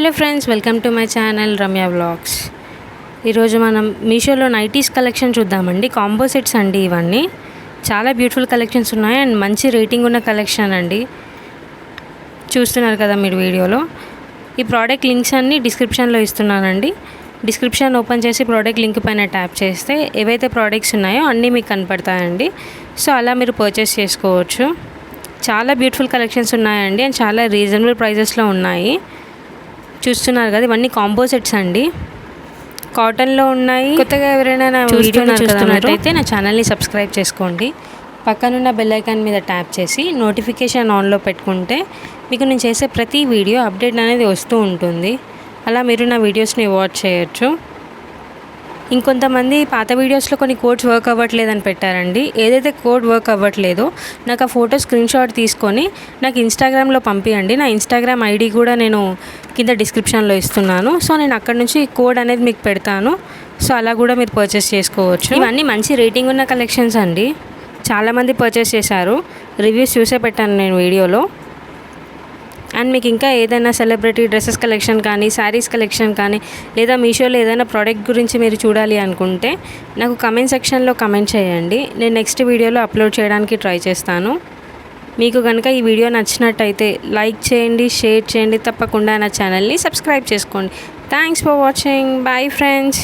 Hello friends, welcome to my channel Ramya vlogs. ఈరోజు మనం మీషోలో నైటీస్ కలెక్షన్ చూద్దామండి. కాంబో సెట్స్ అండి ఇవన్నీ. చాలా బ్యూటిఫుల్ కలెక్షన్స్ ఉన్నాయి అండ్ మంచి రేటింగ్ ఉన్న కలెక్షన్ అండి. చూస్తున్నారు కదా మీరు వీడియోలో. ఈ ప్రోడక్ట్ లింక్స్ అన్నీ డిస్క్రిప్షన్లో ఇస్తున్నానండి. డిస్క్రిప్షన్ ఓపెన్ చేసి ప్రోడక్ట్ లింక్ పైన ట్యాప్ చేస్తే ఏవైతే ప్రోడక్ట్స్ ఉన్నాయో అన్నీ మీకు కనపడతాయండి. సో అలా మీరు పర్చేస్ చేసుకోవచ్చు. చాలా బ్యూటిఫుల్ కలెక్షన్స్ ఉన్నాయండి అండ్ చాలా రీజనబుల్ ప్రైజెస్లో ఉన్నాయి. చూస్తున్నారు కదా, ఇవన్నీ కాంబో సెట్స్ అండి. కాటన్లో ఉన్నాయి. కొత్తగా ఎవరైనా నా వీడియో చూస్తున్నట్టయితే నా ఛానల్ని సబ్స్క్రైబ్ చేసుకోండి. పక్కనున్న బెల్ ఐకాన్ మీద ట్యాప్ చేసి నోటిఫికేషన్ ఆన్లో పెట్టుకుంటే మీకు నేను చేసే ప్రతి వీడియో అప్డేట్ అనేది వస్తూ ఉంటుంది. అలా మీరు నా వీడియోస్ని వాచ్ చేయొచ్చు. ఇంకొంతమంది పాత వీడియోస్లో కొన్ని కోడ్స్ వర్క్ అవ్వట్లేదని పెట్టారండి. ఏదైతే కోడ్ వర్క్ అవ్వట్లేదో నాకు ఆ ఫోటో స్క్రీన్ షాట్ తీసుకొని నాకు ఇన్స్టాగ్రామ్లో పంపించండి. నా ఇన్స్టాగ్రామ్ ఐడి కూడా నేను కింద డిస్క్రిప్షన్లో ఇస్తున్నాను. సో నేను అక్కడ నుంచి కోడ్ అనేది మీకు పెడతాను. సో అలా కూడా మీరు పర్చేస్ చేసుకోవచ్చు. ఇవన్నీ మంచి రేటింగ్ ఉన్న కలెక్షన్స్ అండి. చాలామంది పర్చేస్ చేశారు. రివ్యూస్ చూసే పెట్టాను నేను వీడియోలో. అండ్ మీకు ఇంకా ఏదైనా సెలబ్రిటీ డ్రెస్సెస్ కలెక్షన్ కానీ, శారీస్ కలెక్షన్ కానీ, లేదా మీషోలో ఏదైనా ప్రోడక్ట్ గురించి మీరు చూడాలి అనుకుంటే నాకు కమెంట్ సెక్షన్లో కమెంట్ చేయండి. నేను నెక్స్ట్ వీడియోలో అప్లోడ్ చేయడానికి ట్రై చేస్తాను. మీకు కనుక ఈ వీడియో నచ్చినట్టయితే లైక్ చేయండి, షేర్ చేయండి. తప్పకుండా నా ఛానల్ని సబ్స్క్రైబ్ చేసుకోండి. Thanks for watching. Bye friends.